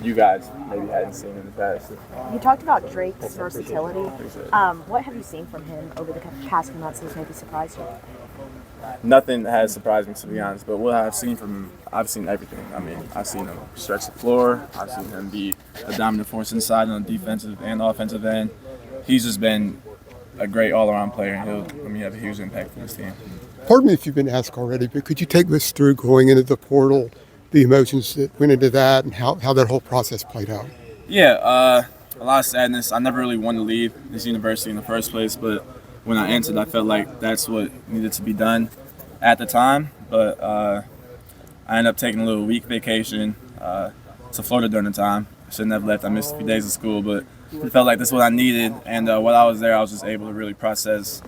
you guys maybe hadn't seen in the past. You talked about Drake's versatility. What have you seen from him over the past few months that's maybe surprised you? Nothing has surprised me, to be honest, but what I've seen from him, I've seen everything. I mean, I've seen him stretch the floor. I've seen him be a dominant force inside on the defensive and offensive end. He's just been a great all-around player, and he'll have a huge impact for this team. Pardon me if you've been asked already, but could you take us through going into the portal, the emotions that went into that, and how that whole process played out? Yeah, a lot of sadness. I never really wanted to leave this university in the first place, but when I entered, I felt like that's what needed to be done at the time. But I ended up taking a little week vacation to Florida during the time. I shouldn't have left. I missed a few days of school, but it felt like that's what I needed. And while I was there, I was just able to really process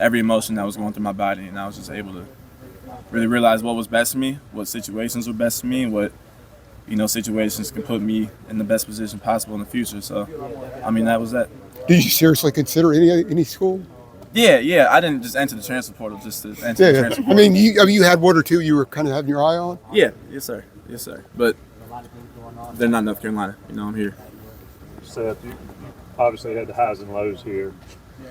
every emotion that was going through my body, and I was just able to really realize what was best for me, what situations were best for me, and what situations can put me in the best position possible in the future. So, I mean, that was that. Did you seriously consider any school? Yeah. I didn't just enter the transfer portal just to enter the transfer portal. I mean, you had one or two you were kind of having your eye on? Yeah, yes, sir. But they're not North Carolina. I'm here. Seth, you obviously had the highs and lows here.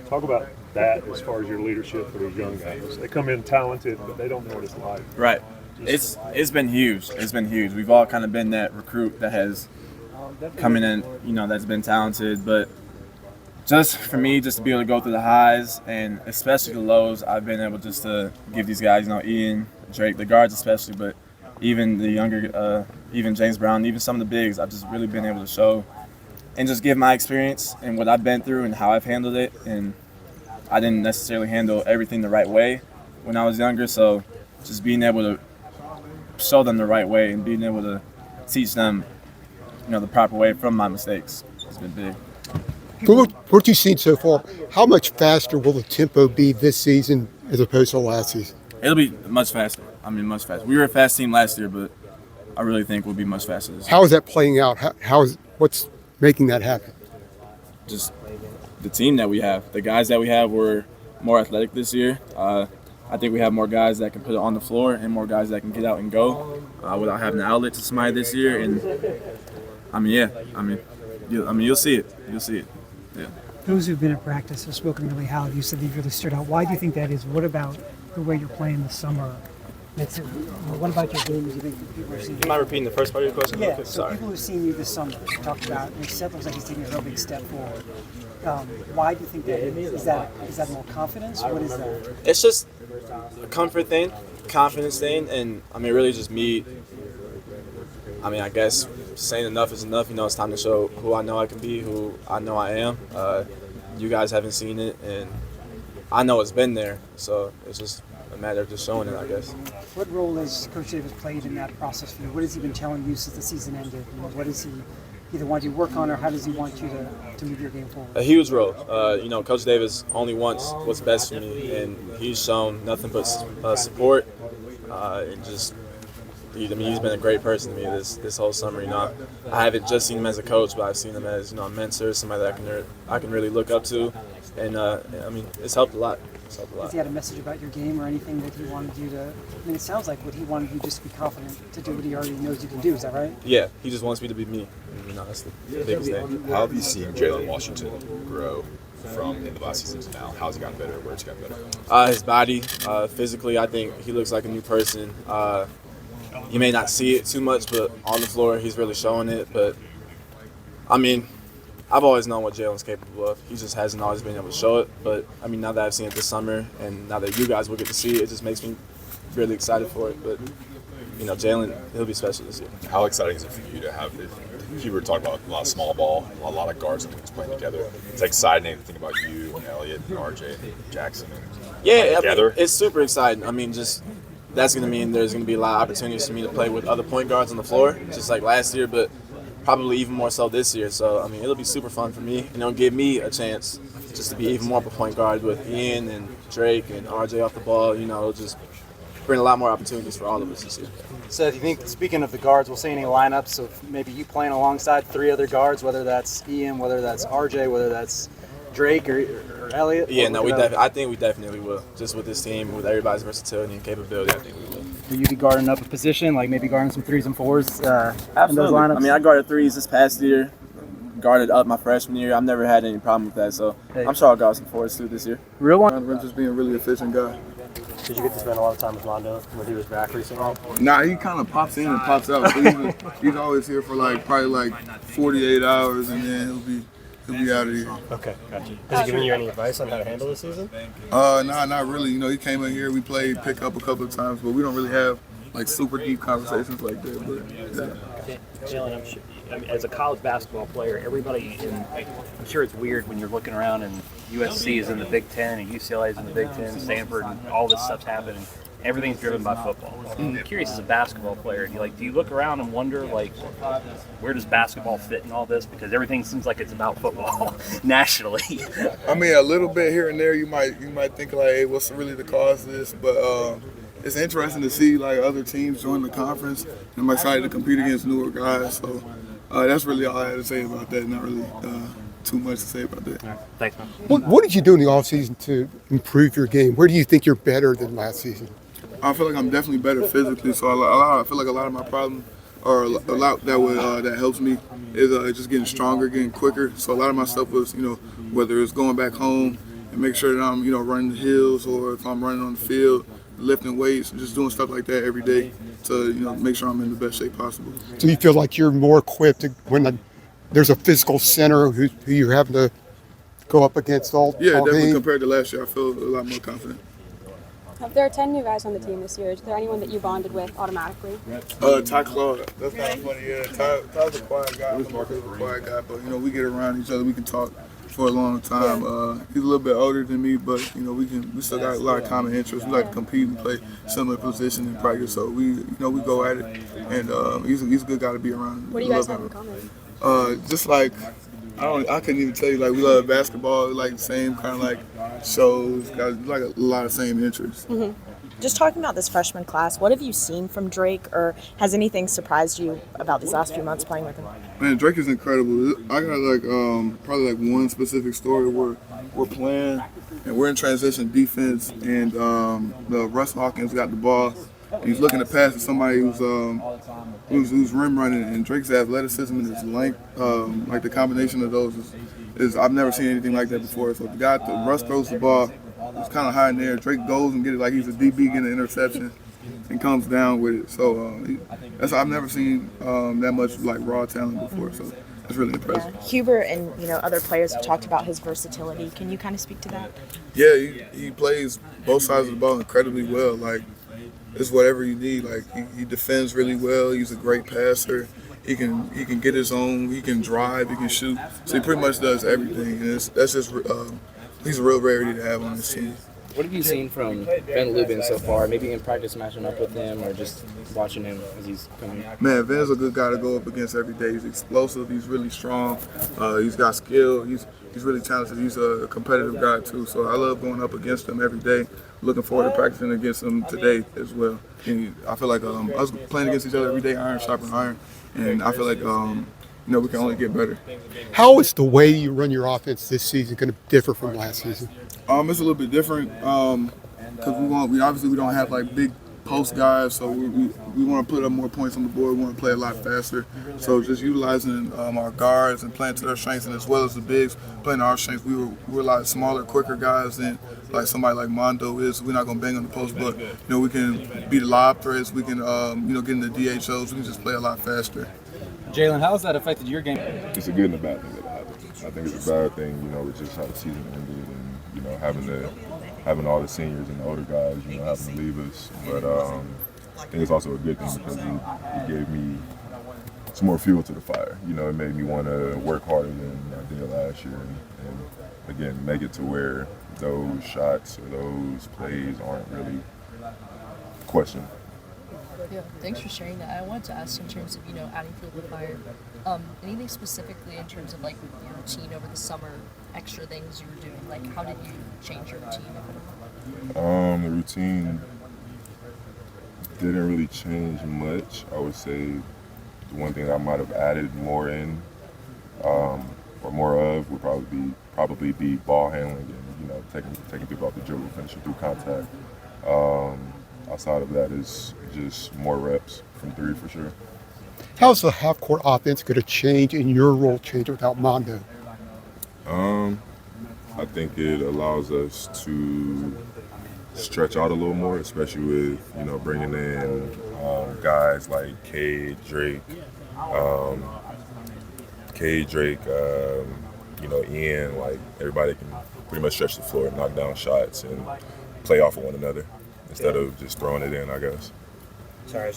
Talk about that as far as your leadership for these young guys. They come in talented, but they don't know what it's like. Right. It's been huge. It's been huge. We've all kind of been that recruit that has come in, that's been talented. But just for me, just to be able to go through the highs and especially the lows, I've been able just to give these guys, Ian, Drake, the guards especially, but even the younger, even James Brown, even some of the bigs, I've just really been able to show and just give my experience and what I've been through and how I've handled it. And I didn't necessarily handle everything the right way when I was younger, so just being able to show them the right way and being able to teach them, the proper way from my mistakes has been big. What you've seen so far, how much faster will the tempo be this season as opposed to last season? It'll be much faster. Much faster. We were a fast team last year, but I really think we'll be much faster this year. How is that playing out? What's making that happen? Just the team that we have. The guys that we have were more athletic this year. I think we have more guys that can put it on the floor and more guys that can get out and go without having an outlet to somebody this year. And you'll see it. You'll see it. Yeah. Those who've been at practice have spoken really highly. You said that you really stood out. Why do you think that is? What about the way you're playing this summer? What about your game? Do you think people are seeing? You mind repeating the first part of your question? Yeah. Okay, So sorry. people who've seen you this summer talked about. Seth looks like he's taking a real big step forward. Why do you think that is? Is that more confidence? What is that? It's just a comfort thing, confidence thing, and really just me. I guess saying enough is enough. It's time to show who I know I can be, who I know I am. You guys haven't seen it, and I know it's been there, so it's just a matter of just showing it, I guess. What role has Coach Davis played in that process for you? What has he been telling you since the season ended? What does he either want you to work on, or how does he want you to move your game forward? A huge role. Coach Davis only wants what's best for me, and he's shown nothing but support and just. He's been a great person to me this whole summer. I haven't just seen him as a coach, but I've seen him as a mentor, somebody that I can really look up to, and it's helped a lot. Has he had a message about your game or anything that he wanted you to? It sounds like what he wanted you just to be confident to do what he already knows you can do. Is that right? Yeah, he just wants me to be me. That's the biggest thing. How have you seen Jalen Washington grow from in the last season to now? How's he gotten better? Where's he gotten better? His body, physically, I think he looks like a new person. You may not see it too much, but on the floor, he's really showing it. But, I've always known what Jalen's capable of. He just hasn't always been able to show it. But, now that I've seen it this summer and now that you guys will get to see it, it just makes me really excited for it. But, Jalen, he'll be special this year. How exciting is it for you to have it? You were talking about a lot of small ball, a lot of guards and wings playing together. It's exciting to think about you and Elliot and RJ and Jackson and together. It's super exciting. That's going to mean there's going to be a lot of opportunities for me to play with other point guards on the floor, just like last year, but probably even more so this year. So, it'll be super fun for me. It'll give me a chance just to be even more of a point guard with Ian and Drake and RJ off the ball. It'll just bring a lot more opportunities for all of us this year. Seth, you think, speaking of the guards, we'll see any lineups of maybe you playing alongside three other guards, whether that's Ian, whether that's RJ, whether that's Drake or Elliot? Yeah, I think we definitely will. Just with this team, with everybody's versatility and capability, I think we will. Will you be guarding up a position, like maybe guarding some 3s and 4s in those Absolutely. lineups? I mean, I guarded threes this past year, guarded up my freshman year. I've never had any problem with that, so I'm sure I'll guard some fours too this year. Real one? Rent's just being a really efficient guy. Did you get to spend a lot of time with Mondo when he was back recently? Nah, he kind of pops in and pops out. So he's always here for probably 48 hours, and then he'll be out of here. Okay, gotcha. Has he given you any advice on how to handle this season? Nah, not really. You know, he came in here, we played pickup a couple of times, but we don't really have super deep conversations like that. But yeah. Jalen, I mean, as a college basketball player, everybody I'm sure it's weird when you're looking around and USC is in the Big Ten and UCLA is in the Big Ten, Stanford, and all this stuff's happening. Everything's driven by football. I'm curious, as a basketball player, do you look around and wonder where does basketball fit in all this? Because everything seems like it's about football nationally. I mean, a little bit here and there, you might think hey, what's really the cause of this? But it's interesting to see other teams join the conference, and I'm excited to compete against newer guys. So that's really all I had to say about that. Not really too much to say about that. Thanks, man. What did you do in the offseason to improve your game? Where do you think you're better than last season? I feel like I'm definitely better physically. So I feel like a lot of my problems, or a lot that helps me, is just getting stronger, getting quicker. So a lot of my stuff was, whether it's going back home and make sure that I'm, running the hills, or if I'm running on the field, lifting weights, just doing stuff like that every day to, make sure I'm in the best shape possible. So you feel like you're more equipped when there's a physical center who you're having to go up against all definitely game? Compared to last year, I feel a lot more confident. There are 10 new guys on the team this year. Is there anyone that you bonded with automatically? Ty Claude. That's kind of funny, yeah. Ty's a quiet guy. I'm a quiet guy, but, we get around each other. We can talk for a long time. He's a little bit older than me, but, we still got a lot of common interests. We like to compete and play similar positions in practice, so we go at it. And he's a good guy to be around. What do you guys have in common? I couldn't even tell you, we love basketball, the same kind of shows, got a lot of same interests. Mm-hmm. Just talking about this freshman class, what have you seen from Drake, or has anything surprised you about these last few months playing with him? Man, Drake is incredible. I got probably one specific story where we're playing and we're in transition defense, and the Russ Hawkins got the ball. He's looking to pass to somebody who's rim running, and Drake's athleticism and his length, the combination of those is I've never seen anything like that before. So Russ throws the ball, it's kind of high in there. Drake goes and get it like he's a DB getting an interception and comes down with it. So I've never seen that much raw talent before. So that's really impressive. Yeah. Huber and other players have talked about his versatility. Can you kind of speak to that? Yeah, he plays both sides of the ball incredibly well. It's whatever you need. He defends really well. He's a great passer. He can get his own. He can drive. He can shoot. So he pretty much does everything. And that's just he's a real rarity to have on this team. What have you seen from Ben Lubin so far? Maybe in practice matching up with him, or just watching him as he's coming? Man, Ben's a good guy to go up against every day. He's explosive. He's really strong. He's got skill. He's really talented. He's a competitive guy too. So I love going up against him every day. Looking forward to practicing against him today as well. And I feel like us playing against each other every day, iron sharpens iron, and I feel like we can only get better. How is the way you run your offense this season going to differ from last season? It's a little bit different because we obviously don't have big post guys, so we want to put up more points on the board. We want to play a lot faster. So just utilizing our guards and playing to their strengths, and as well as the bigs playing to our strengths. We're a lot smaller, quicker guys than somebody like Mondo is. We're not going to bang on the post, but we can be the lob threats. We can get in the DHOs. We can just play a lot faster. Jalen, how has that affected your game? It's a good and a bad thing that happened. I think it's a bad thing, with just how the season ended, and having all the seniors and the older guys, having to leave us. But I think it's also a good thing because it gave me some more fuel to the fire. It made me want to work harder than I did last year, and again, make it to where those shots or those plays aren't really questioned. Yeah, thanks for sharing that. I wanted to ask in terms of, adding fuel to the fire, anything specifically in terms of your routine over the summer, extra things you were doing, how did you change your routine? The routine didn't really change much. I would say the one thing that I might have added more in, or more of, would probably be ball handling and taking people off the dribble, finishing through contact. outside of that, it's just more reps from three for sure. How's the half-court offense going to change and your role change without Mondo? I think it allows us to stretch out a little more, especially with, bringing in guys like Cade, Drake, Ian, like everybody can pretty much stretch the floor, knock down shots, and play off of one another instead of just throwing it in, I guess. Sorry,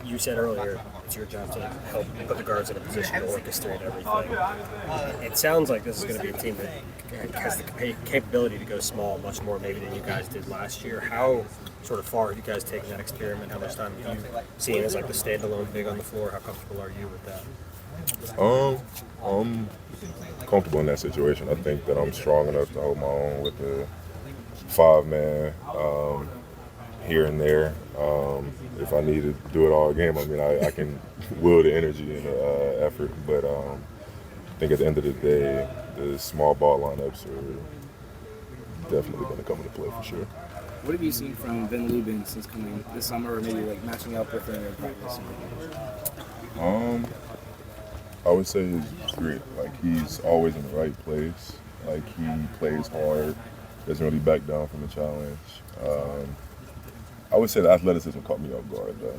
you said earlier it's your job to help put the guards in a position to orchestrate everything. It sounds like this is going to be a team that has the capability to go small much more maybe than you guys did last year. How sort of far have you guys taken that experiment? How much time have you seen as like the standalone big on the floor? How comfortable are you with that? I'm comfortable in that situation. I think that I'm strong enough to hold my own with the 5-man here and there. If I need to do it all game, I can will the energy and the effort. But I think at the end of the day, the small ball lineups are definitely going to come into play for sure. What have you seen from Ben Lubin since coming this summer, or maybe like matching up with him in practice? I would say his grit. Like, he's always in the right place. Like, he plays hard, doesn't really back down from a challenge. I would say the athleticism caught me off guard, though.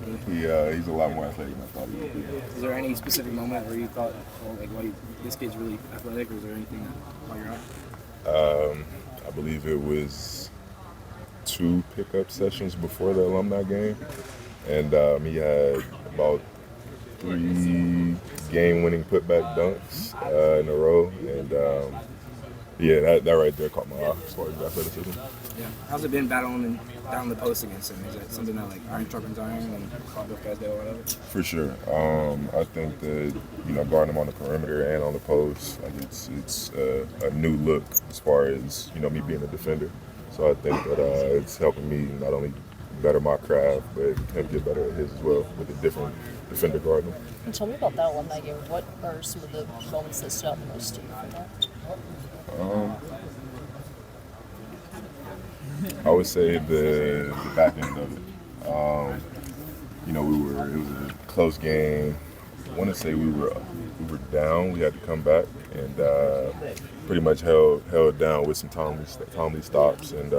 He's a lot more athletic than I thought he would be. Is there any specific moment where you thought, this kid's really athletic, or is there anything while you're out? I believe it was 2 pickup sessions before the alumni game, and he had about 3 game-winning putback dunks in a row, and that right there caught my eye as far as athleticism. Yeah. How's it been battling down the post against him? Is that something that iron sharpens iron and both guys do or whatever? For sure. I think that guarding him on the perimeter and on the post, it's a new look as far as me being a defender. So I think that it's helping me not only better my craft, but him get better at his as well with a different defender guarding him. And tell me about that alumni game. What are some of the moments that stood out the most to you from that? I would say the back end of it. It was a close game. I want to say we were down. We had to come back and pretty much held down with some timely stops and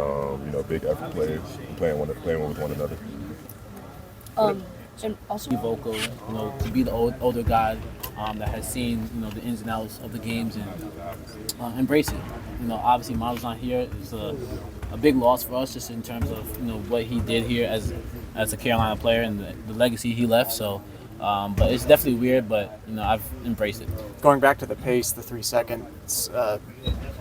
big effort plays, playing with one another. And also be vocal, to be the older guy that has seen, the ins and outs of the games and embrace it. Obviously Miles not here is a big loss for us just in terms of, what he did here as a Carolina player and the legacy he left. So, but it's definitely weird, but, I've embraced it. Going back to the pace, the 3 seconds,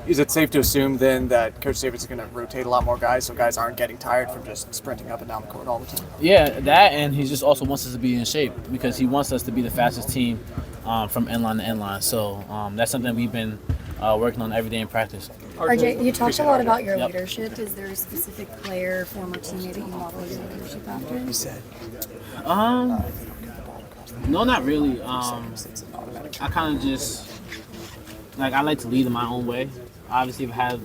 is it safe to assume then that Coach Davis is going to rotate a lot more guys so guys aren't getting tired from just sprinting up and down the court all the time? Yeah, that, and he just also wants us to be in shape because he wants us to be the fastest team from end line to end line. So that's something we've been working on every day in practice. RJ, you talked a lot about your leadership. Is there a specific player, former teammate that you model your leadership after? No, not really. I kind of just, I like to lead in my own way. Obviously, I've had,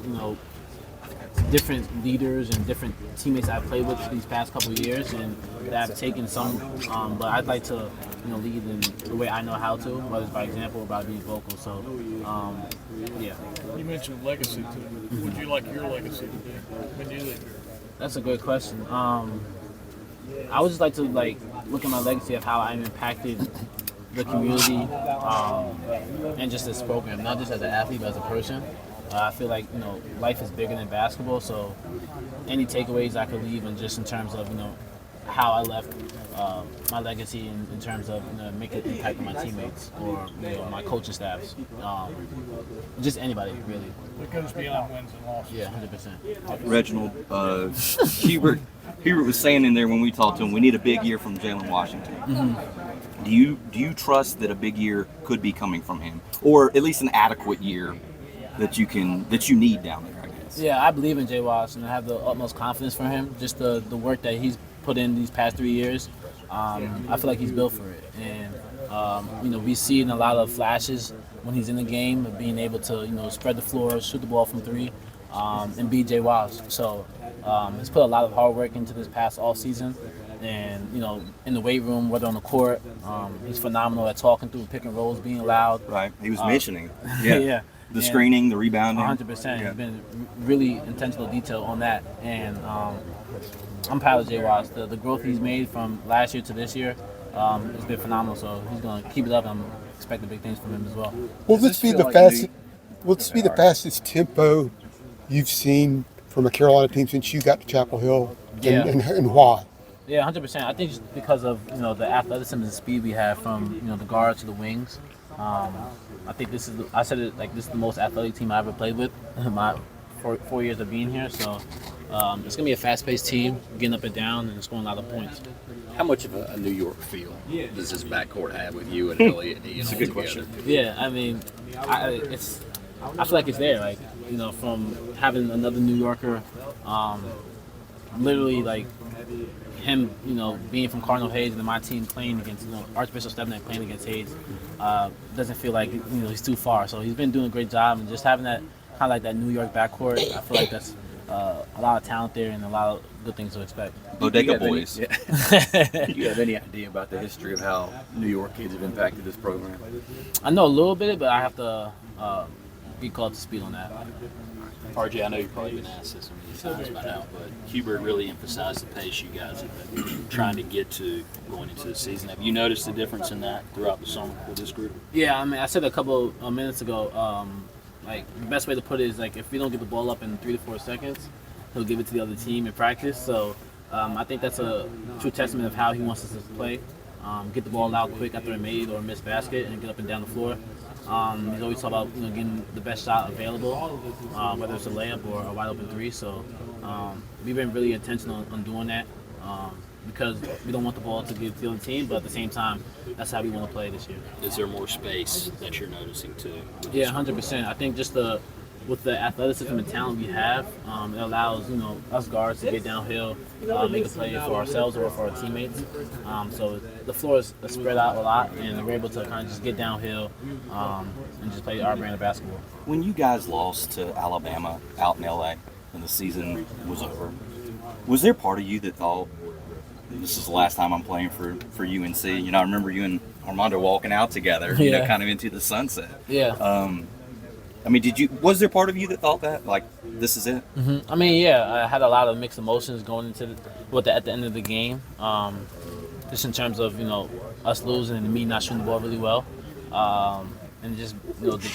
different leaders and different teammates I've played with these past couple of years and that I've taken some, but I'd like to, lead in the way I know how to, whether it's by example or by being vocal. So, yeah. You mentioned legacy, too. What would you like your legacy to be when you leave here? That's a good question. I would just like to look at my legacy of how I impacted the community and just this program, not just as an athlete, but as a person. I feel like, life is bigger than basketball, so any takeaways I could leave and just in terms of, how I left my legacy in terms of making an impact on my teammates or my coaching staffs, just anybody really. It goes beyond wins and losses. Yeah, 100%. Reginald, Hubert was saying in there when we talked to him, we need a big year from Jalen Washington. Mm-hmm. Do you trust that a big year could be coming from him, or at least an adequate year that you need down there? I guess. Yeah, I believe in Jay Washington. I have the utmost confidence for him. Just the work that he's put in these past 3 years, I feel like he's built for it. And we see in a lot of flashes when he's in the game of being able to spread the floor, shoot the ball from 3, and be Jay Wash. So He's put a lot of hard work into this past off season, and in the weight room, whether on the court, he's phenomenal at talking through pick and rolls, being loud. Right. He was mentioning. Yeah. Yeah. The screening, the rebounding. 100%. Yeah. He's been really intentional detail on that, and I'm proud of Jay Watts. The growth he's made from last year to this year has been phenomenal. So he's going to keep it up. I'm expecting big things from him as well. Will this be the fastest? Will this be the fastest tempo you've seen from a Carolina team since you got to Chapel Hill, and why? Yeah, 100%. I think just because of the athleticism and speed we have from the guards to the wings. I think this is this is the most athletic team I ever played with in my 4 years of being here. So it's gonna be a fast-paced team, getting up and down and scoring a lot of points. How much of a New York feel does this backcourt have with you and Elliot? It's a good question. Yeah, I mean, I feel like it's there. Like from having another New Yorker, literally like him, being from Cardinal Hayes and my team playing against, Archbishop Stepniak playing against Hayes, doesn't feel like he's too far. So he's been doing a great job, and just having that kind of like that New York backcourt, I feel like that's a lot of talent there and a lot of good things to expect. Bodega boys. Do you have any idea about the history of how New York kids have impacted this program? I know a little bit, but I have to be called to speed on that. RJ, I know you've probably been asked this many times by now, but Hubert really emphasized the pace you guys have been trying to get to going into the season. Have you noticed the difference in that throughout the summer with this group? Yeah, I mean, I said a couple of minutes ago, like the best way to put it is like if we don't get the ball up in 3 to 4 seconds, he'll give it to the other team in practice. So I think that's a true testament of how he wants us to play. Get the ball out quick after a made or a missed basket and get up and down the floor. He's always talking about getting the best shot available, whether it's a layup or a wide open three. So we've been really intentional on doing that because we don't want the ball to get to the other team, but at the same time, that's how we want to play this year. Is there more space that you're noticing too? Yeah, 100%. I think just with the athleticism and talent we have, it allows us guards to get downhill, make a play for ourselves or for our teammates. So the floor is spread out a lot, and we're able to kind of just get downhill and just play our brand of basketball. When you guys lost to Alabama out in LA and the season was over, was there part of you that thought, this is the last time I'm playing for UNC? I remember you and Armando walking out together, kind of into the sunset. Yeah. I mean, was there part of you that thought that, like, this is it? Mm-hmm. I mean, yeah, I had a lot of mixed emotions going into at the end of the game, just in terms of us losing and me not shooting the ball really well, and just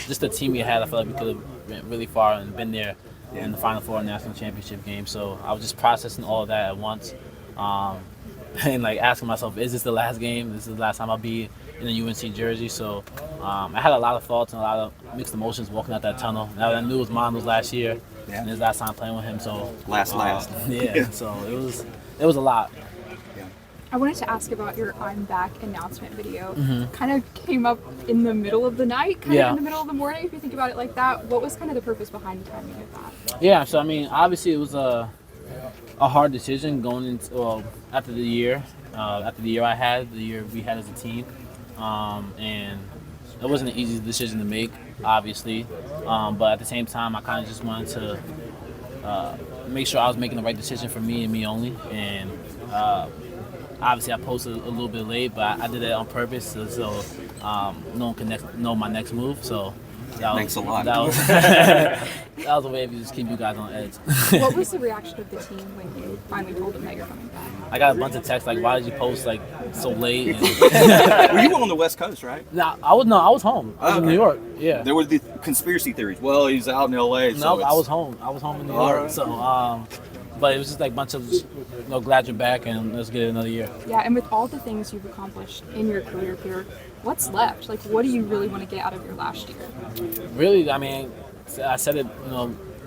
just the team we had. I felt like we could have went really far and been there in the Final Four national championship game. So I was just processing all of that at once, and like asking myself, is this the last game? This is the last time I'll be in a UNC jersey. So I had a lot of thoughts and a lot of mixed emotions walking out that tunnel. Now I knew it was Mondo's last year, and his last time playing with him. So last. Yeah. So it was a lot. I wanted to ask about your "I'm Back" announcement video. Mm-hmm. Kind of came up in the middle of the night, kind of in the middle of the morning. If you think about it like that, what was kind of the purpose behind the timing of that? Yeah. So I mean, obviously it was a hard decision going into after the year I had, the year we had as a team. And it wasn't an easy decision to make, obviously, but at the same time, I kind of just wanted to make sure I was making the right decision for me and me only. And obviously, I posted a little bit late, but I did it on purpose so no one can know my next move. So thanks a lot. That was a way to just keep you guys on edge. What was the reaction of the team when you finally told them that you're coming back? I got a bunch of texts like, "Why did you post like so late?" Well, you were on the West Coast, right? No, I was home. I was in New York. Yeah. There were the conspiracy theories. Well, he's out in LA. No, I was home. I was home in New York. Right. So, but it was just like a bunch of, glad you're back and let's get it another year. Yeah, and with all the things you've accomplished in your career here, what's left? Like, what do you really want to get out of your last year? Really, I mean, I said it,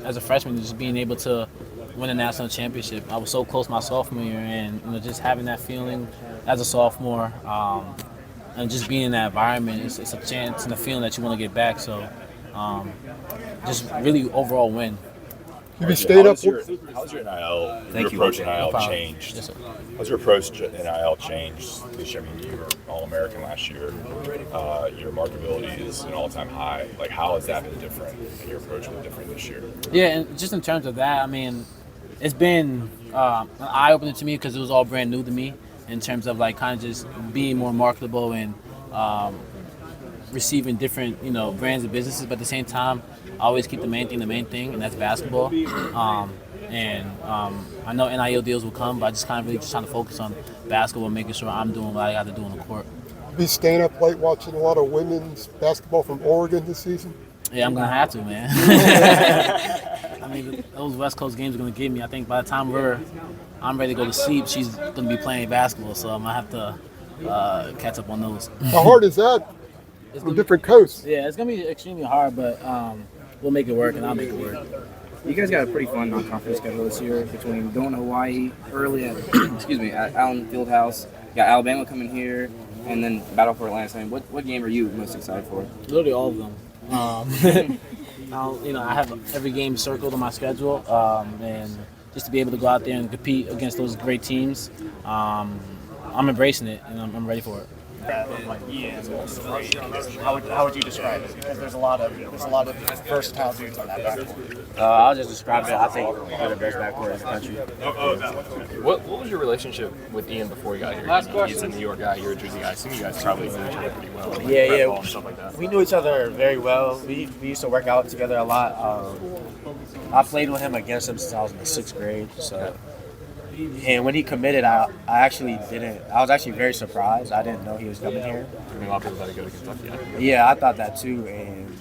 as a freshman, just being able to win a national championship. I was so close my sophomore year, and just having that feeling as a sophomore, and just being in that environment, it's a chance and a feeling that you want to get back. So, just really overall win. How's your NIL? Thank you. Approach NIL changed? Yes, sir. How's your approach to NIL changed this year? I mean, you were All-American last year. Your marketability is an all-time high. Like, how has that been different? And your approach been different this year? Yeah, and just in terms of that, I mean, it's been an eye opener to me because it was all brand new to me in terms of like kind of just being more marketable and receiving different brands of businesses. But at the same time, I always keep the main thing, and that's basketball. I know NIL deals will come, but I just kind of really just trying to focus on basketball, making sure I'm doing what I got to do on the court. Be staying up late watching a lot of women's basketball from Oregon this season? Yeah, I'm gonna have to, man. I mean, those West Coast games are gonna get me. I think by the time I'm ready to go to sleep, she's gonna be playing basketball, so I'm gonna have to catch up on those. How hard is that? From different coasts. Yeah, it's gonna be extremely hard, but we'll make it work, and I'll make it work. You guys got a pretty fun non-conference schedule this year between going to Hawaii early at at Allen Fieldhouse. You got Alabama coming here, and then Battle for Atlanta. What game are you most excited for? Literally all of them. I have every game circled on my schedule, and just to be able to go out there and compete against those great teams, I'm embracing it and I'm ready for it. How would you describe it? Because there's a lot of versatile dudes on that backcourt. I'll just describe it. I think we're the best backcourt in the country. What was your relationship with Ian before he got here? He's a New York guy, you're a Jersey guy. I assume you guys probably knew each other pretty well. Like Yeah. And stuff like that. We knew each other very well. We used to work out together a lot. I played with him against him since I was in the 6th grade. So, and when he committed, I actually didn't. I was actually very surprised. I didn't know he was coming here. I mean, a lot of people thought he'd go to Kentucky. Yeah, I thought that too. And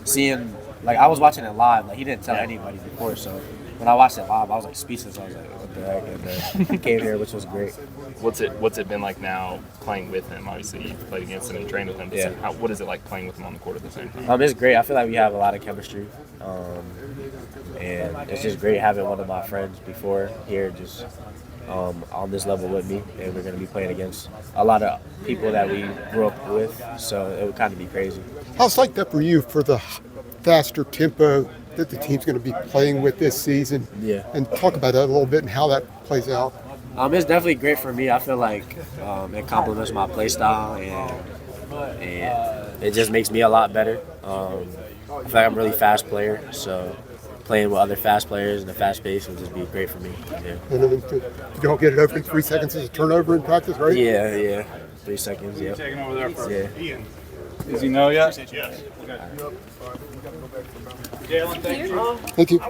seeing, I was watching it live. He didn't tell anybody before. So when I watched it live, I was speechless. I was like, what the heck? And then he came here, which was great. What's it been like now playing with him? Obviously, you played against him and trained with him. Yeah. What is it like playing with him on the court at the same time? It's great. I feel like we have a lot of chemistry. And it's just great having one of my friends before here just on this level with me. And we're going to be playing against a lot of people that we grew up with. So it would kind of be crazy. How's like that for you for the faster tempo that the team's going to be playing with this season? Yeah. And talk about that a little bit and how that plays out. It's definitely great for me. I feel like it complements my play style and it just makes me a lot better. I feel like I'm a really fast player, so playing with other fast players in a fast pace would just be great for me. Yeah. And then you don't get it open 3 seconds as a turnover in practice, right? Yeah. 3 seconds, yeah. Taking over there for Ian. Does he know yet? Thank you.